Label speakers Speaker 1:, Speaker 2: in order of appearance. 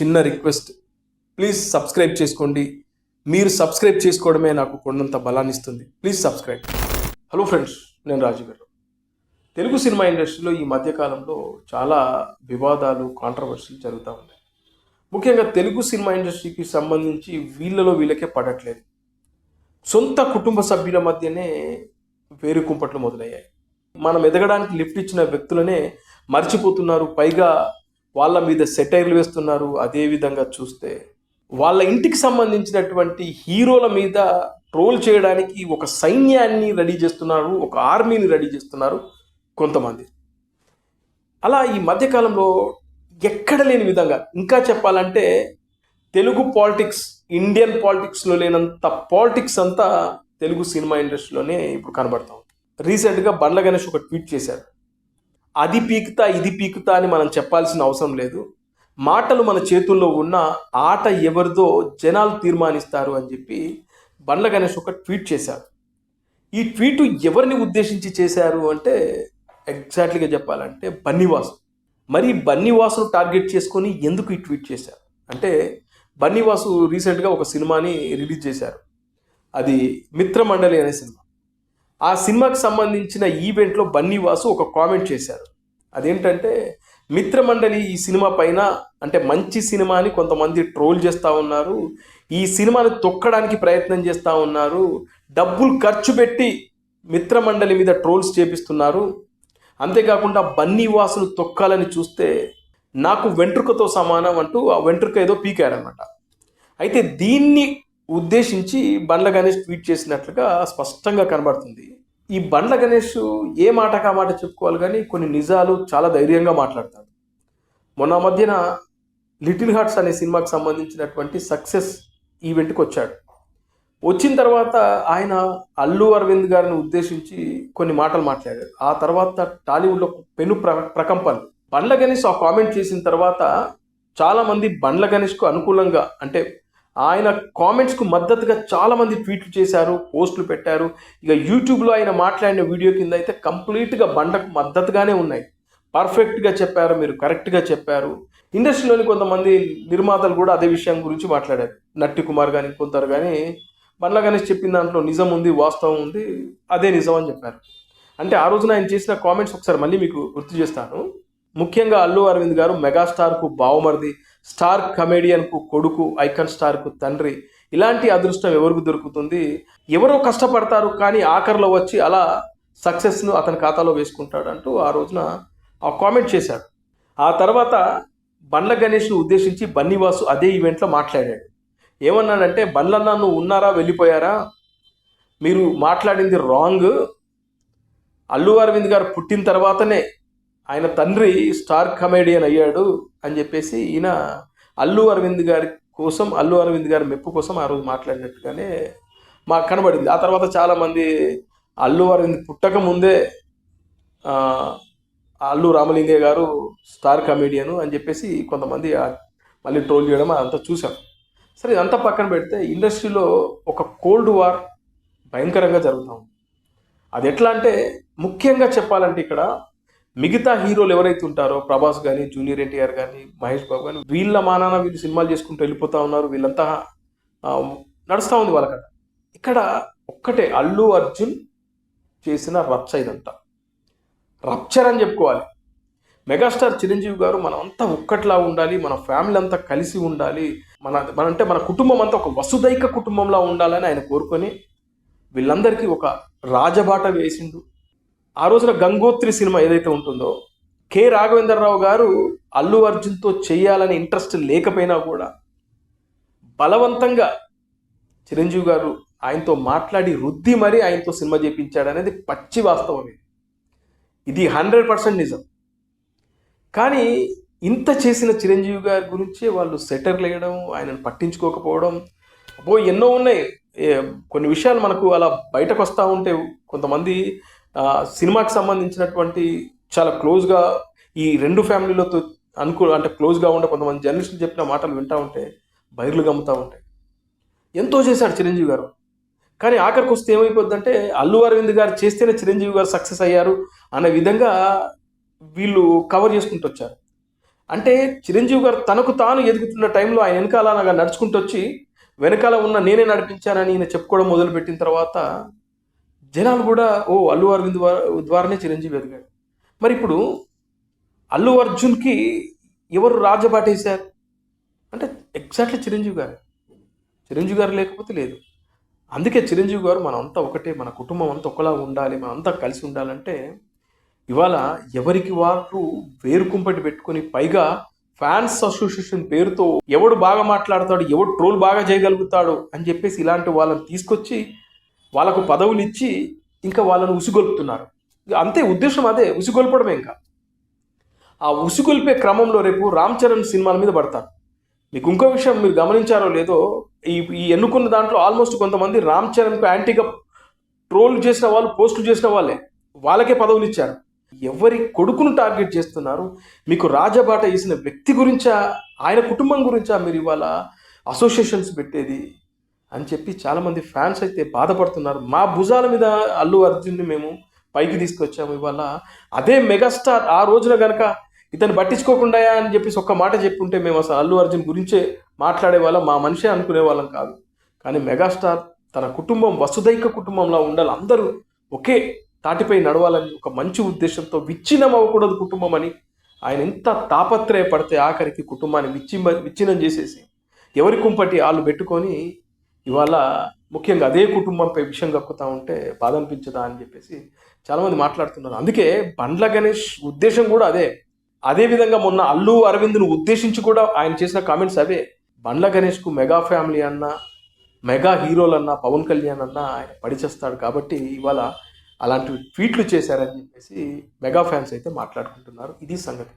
Speaker 1: చిన్న request, please subscribe చేసుకోండి. మీరు సబ్స్క్రైబ్ చేసుకోవడమే నాకు కొండంత బలాన్ని ఇస్తుంది. Please subscribe. హలో ఫ్రెండ్స్, నేను రాజు గారు. తెలుగు సినిమా ఇండస్ట్రీలో ఈ మధ్యకాలంలో చాలా వివాదాలు, కాంట్రవర్సీలు జరుగుతూ ఉన్నాయి. ముఖ్యంగా తెలుగు సినిమా ఇండస్ట్రీకి సంబంధించి వీళ్ళకే పడట్లేదు. సొంత కుటుంబ సభ్యుల మధ్యనే వేరు కుంపట్లు మొదలయ్యాయి. మనం ఎదగడానికి లిఫ్ట్ ఇచ్చిన వ్యక్తులనే మర్చిపోతున్నారు. పైగా వాళ్ళ మీద సెటైర్లు వేస్తున్నారు. అదేవిధంగా చూస్తే వాళ్ళ ఇంటికి సంబంధించినటువంటి హీరోల మీద ట్రోల్ చేయడానికి ఒక సైన్యాన్ని రెడీ చేస్తున్నారు, ఒక ఆర్మీని రెడీ చేస్తున్నారు కొంతమంది. అలా ఈ మధ్యకాలంలో ఎక్కడ లేని విధంగా, ఇంకా చెప్పాలంటే తెలుగు పాలిటిక్స్, ఇండియన్ పాలిటిక్స్లో లేనంత పాలిటిక్స్ అంతా తెలుగు సినిమా ఇండస్ట్రీలోనే ఇప్పుడు కనబడతాం. రీసెంట్గా బండ్ల గణేష్ ఒక ట్వీట్ చేశారు. అది పీకుతా ఇది పీకుతా అని మనం చెప్పాల్సిన అవసరం లేదు, మాటలు మన చేతుల్లో ఉన్న, ఆట ఎవరిదో జనాలు తీర్మానిస్తారు అని చెప్పి బండ్ల గణేష్ ఒక ట్వీట్ చేశారు. ఈ ట్వీట్ ఎవరిని ఉద్దేశించి చేశారు అంటే ఎగ్జాక్ట్లీగా చెప్పాలంటే బన్నీవాసు. మరి బన్నీవాసును టార్గెట్ చేసుకొని ఎందుకు ఈ ట్వీట్ చేశారు అంటే, బన్నీవాసు రీసెంట్గా ఒక సినిమాని రిలీజ్ చేశారు. అది మిత్రమండలి అనే సినిమా. ఆ సినిమాకి సంబంధించిన ఈవెంట్లో బన్నీవాసు ఒక కామెంట్ చేశారు. అదేంటంటే, మిత్రమండలి ఈ సినిమా పైన అంటే మంచి సినిమా అని కొంతమంది ట్రోల్ చేస్తూ ఉన్నారు, ఈ సినిమాని తొక్కడానికి ప్రయత్నం చేస్తూ ఉన్నారు, డబ్బులు ఖర్చు పెట్టి మిత్రమండలి మీద ట్రోల్స్ చేపిస్తున్నారు, అంతేకాకుండా బన్నీవాసును తొక్కాలని చూస్తే నాకు వెంట్రుకతో సమానం అంటూ ఆ వెంట్రుక ఏదో పీకారనమాట. అయితే దీన్ని ఉద్దేశించి బండ్ల గణేష్ ట్వీట్ చేసినట్లుగా స్పష్టంగా కనబడుతుంది. ఈ బండ్ల గణేష్ ఏ మాటకా మాట చెప్పుకోవాలి కానీ కొన్ని నిజాలు చాలా ధైర్యంగా మాట్లాడతాడు. మొన్న మధ్యన లిటిల్ హార్ట్స్ అనే సినిమాకి సంబంధించినటువంటి సక్సెస్ ఈవెంట్కి వచ్చాడు. వచ్చిన తర్వాత ఆయన అల్లు అరవింద్ గారిని ఉద్దేశించి కొన్ని మాటలు మాట్లాడారు. ఆ తర్వాత టాలీవుడ్లో పెను ప్రకంపనలు. బండ్ల గణేష్ ఆ కామెంట్ చేసిన తర్వాత చాలామంది బండ్ల గణేష్కు అనుకూలంగా, అంటే ఆయన కామెంట్స్కు మద్దతుగా చాలామంది ట్వీట్లు చేశారు, పోస్టులు పెట్టారు. ఇక యూట్యూబ్లో ఆయన మాట్లాడిన వీడియో కింద అయితే కంప్లీట్గా బండ్లకు మద్దతుగానే ఉన్నాయి. పర్ఫెక్ట్గా చెప్పారు, మీరు కరెక్ట్గా చెప్పారు. ఇండస్ట్రీలోని కొంతమంది నిర్మాతలు కూడా అదే విషయం గురించి మాట్లాడారు. నట్టి కుమార్ కానీ కొందరు కానీ బండ్ల గణేష్ చెప్పిన దాంట్లో నిజం ఉంది, వాస్తవం ఉంది, అదే నిజం అని చెప్పారు. అంటే ఆ రోజున ఆయన చేసిన కామెంట్స్ ఒకసారి మళ్ళీ మీకు గుర్తు చేస్తాను. ముఖ్యంగా అల్లు అరవింద్ గారు మెగాస్టార్కు బావమరిది, స్టార్ కమెడియన్కు కొడుకు, ఐకాన్ స్టార్కు తండ్రి. ఇలాంటి అదృష్టం ఎవరికి దొరుకుతుంది? ఎవరో కష్టపడతారు కానీ ఆఖరిలో వచ్చి అలా సక్సెస్ను అతని ఖాతాలో వేసుకుంటాడు అంటూ ఆ రోజున ఆ కామెంట్ చేశాడు. ఆ తర్వాత బండ్ల గణేష్ను ఉద్దేశించి బన్నీవాసు అదే ఈవెంట్లో మాట్లాడాడు. ఏమన్నాడంటే, బండ్లన్నా నువ్వు ఉన్నారా, వెళ్ళిపోయారా, మీరు మాట్లాడింది రాంగ్. అల్లు అరవింద్ గారు పుట్టిన తర్వాతనే ఆయన తండ్రి స్టార్ కమెడియన్ అయ్యాడు అని చెప్పేసి ఈయన అల్లు అరవింద్ గారి కోసం, అల్లు అరవింద్ గారి మెప్పు కోసం ఆ రోజు మాట్లాడినట్టుగానే మాకు కనబడింది. ఆ తర్వాత చాలామంది అల్లు అరవింద్ పుట్టక ముందే అల్లు రామలింగయ్య గారు స్టార్ కమెడియను అని చెప్పేసి కొంతమంది మళ్ళీ ట్రోల్ చేయడం అదంతా చూసాం. సరే, ఇదంతా పక్కన పెడితే ఇండస్ట్రీలో ఒక కోల్డ్ వార్ భయంకరంగా జరుగుతూ ఉంది. అది ఎట్లా అంటే, ముఖ్యంగా చెప్పాలంటే ఇక్కడ మిగతా హీరోలు ఎవరైతే ఉంటారో, ప్రభాస్ కానీ, జూనియర్ ఎన్టీఆర్ కానీ, మహేష్ బాబు కానీ, వీళ్ళ మానాన వీళ్ళు సినిమాలు చేసుకుంటూ వెళ్ళిపోతూ ఉన్నారు. వీళ్ళంతా నడుస్తూ ఉంది వాళ్ళ కథ. ఇక్కడ ఒక్కటే, అల్లు అర్జున్ చేసిన రచ్చ ఇదంతా. రప్చర్ అని చెప్పుకోవాలి. మెగాస్టార్ చిరంజీవి గారు మనం అంతా ఒక్కట్లా ఉండాలి, మన ఫ్యామిలీ అంతా కలిసి ఉండాలి, మన కుటుంబం అంతా ఒక వసుదైక కుటుంబంలా ఉండాలని ఆయన కోరుకొని వీళ్ళందరికీ ఒక రాజబాట వేసిండు. ఆ రోజున గంగోత్రి సినిమా ఏదైతే ఉంటుందో, కె రాఘవేంద్రరావు గారు అల్లు అర్జున్తో చేయాలని ఇంట్రెస్ట్ లేకపోయినా కూడా బలవంతంగా చిరంజీవి గారు ఆయనతో మాట్లాడి రుద్ది మరీ ఆయనతో సినిమా చేయించాడు అనేది పచ్చి వాస్తవం. ఇది 100% నిజం. కానీ ఇంత చేసిన చిరంజీవి గారి గురించే వాళ్ళు సెటర్లు వేయడం, ఆయనను పట్టించుకోకపోవడం, ఎన్నో ఉన్నాయి. కొన్ని విషయాలు మనకు అలా బయటకు వస్తూ ఉంటే, కొంతమంది సినిమాకి సంబంధించినటువంటి చాలా క్లోజ్గా ఈ రెండు ఫ్యామిలీలతో అంటే క్లోజ్గా ఉండే కొంతమంది జర్నలిస్టులు చెప్పిన మాటలు వింటూ ఉంటే బైర్లు గమ్ముతూ ఉంటాయి. ఎంతో చేశాడు చిరంజీవి గారు. కానీ ఆఖరికి వస్తే ఏమైపోద్దంటే, అల్లు అరవింద్ గారు చేస్తేనే చిరంజీవి గారు సక్సెస్ అయ్యారు అనే విధంగా వీళ్ళు కవర్ చేసుకుంటూ వచ్చారు. అంటే చిరంజీవి గారు తనకు తాను ఎదుగుతున్న టైంలో ఆయన వెనకాల నడుచుకుంటూ వచ్చి వెనకాల ఉన్న నేనే నడిపించానని ఈయన చెప్పుకోవడం మొదలుపెట్టిన తర్వాత జనాలు కూడా అల్లు అరవింద్ ద్వారానే చిరంజీవి ఎదిగాడు. మరి ఇప్పుడు అల్లు అర్జున్కి ఎవరు రాజబాటేశారు అంటే ఎగ్జాక్ట్లీ చిరంజీవి గారు లేకపోతే లేదు. అందుకే చిరంజీవి గారు మనంతా ఒకటే, మన కుటుంబం అంతా ఒకలా ఉండాలి, మనంతా కలిసి ఉండాలంటే ఇవాళ ఎవరికి వాళ్ళు వేరుకుంపటి పెట్టుకొని పైగా ఫ్యాన్స్ అసోసియేషన్ పేరుతో ఎవడు బాగా మాట్లాడతాడు, ఎవడు ట్రోల్ బాగా చేయగలుగుతాడు అని చెప్పేసి ఇలాంటి వాళ్ళని తీసుకొచ్చి వాళ్ళకు పదవులు ఇచ్చి ఇంకా వాళ్ళని ఉసిగొల్పుతున్నారు. అంతే ఉద్దేశం, అదే ఉసిగొల్పడమే. ఇంకా ఆ ఉసిగొల్పే క్రమంలో రేపు రామ్ చరణ్ సినిమాల మీద పడతారు. మీకు ఇంకో విషయం మీరు గమనించారో లేదో, ఈ ఎన్నుకున్న దాంట్లో ఆల్మోస్ట్ కొంతమంది రామ్ చరణ్కు యాంటీగా ట్రోల్ చేసిన వాళ్ళు, పోస్టులు చేసిన వాళ్ళకే పదవులు ఇచ్చారు. ఎవరి కొడుకును టార్గెట్ చేస్తున్నారు? మీకు రాజబాట వేసిన వ్యక్తి గురించా, ఆయన కుటుంబం గురించా మీరు ఇవాళ అసోసియేషన్స్ పెట్టేది అని చెప్పి చాలామంది ఫ్యాన్స్ అయితే బాధపడుతున్నారు. మా భుజాల మీద అల్లు అర్జున్ని మేము పైకి తీసుకొచ్చాము. ఇవాళ అదే మెగాస్టార్ ఆ రోజున కనుక ఇతను పట్టించుకోకుండా అని చెప్పేసి ఒక్క మాట చెప్పుంటే మేము అసలు అల్లు అర్జున్ గురించే మాట్లాడే వాళ్ళం, మా మనిషే అనుకునే వాళ్ళం కాదు. కానీ మెగాస్టార్ తన కుటుంబం వసుదైక కుటుంబంలా ఉండాలి, అందరూ ఒకే తాటిపై నడవాలని ఒక మంచి ఉద్దేశంతో విచ్ఛిన్నం అవ్వకూడదు కుటుంబం అని ఆయన ఎంత తాపత్రయపడితే ఆఖరికి కుటుంబాన్ని విచ్ఛిన్నం చేసేసి ఎవరి కుంపటి వాళ్ళు పెట్టుకొని ఇవాళ ముఖ్యంగా అదే కుటుంబంపై విషయం కక్కుతా ఉంటే బాధ అనిపించదా అని చెప్పేసి చాలామంది మాట్లాడుతున్నారు. అందుకే బండ్ల గణేష్ ఉద్దేశం కూడా అదేవిధంగా మొన్న అల్లు అరవింద్ను ఉద్దేశించి కూడా ఆయన చేసిన కామెంట్స్ అవే. బండ్ల గణేష్కు మెగా ఫ్యామిలీ అన్నా, మెగా హీరోలన్నా, పవన్ కళ్యాణ్ అన్నా ఆయన పడిచేస్తాడు కాబట్టి ఇవాళ అలాంటి ట్వీట్లు చేశారని చెప్పేసి మెగా ఫ్యాన్స్ అయితే మాట్లాడుకుంటున్నారు. ఇది సంగతి.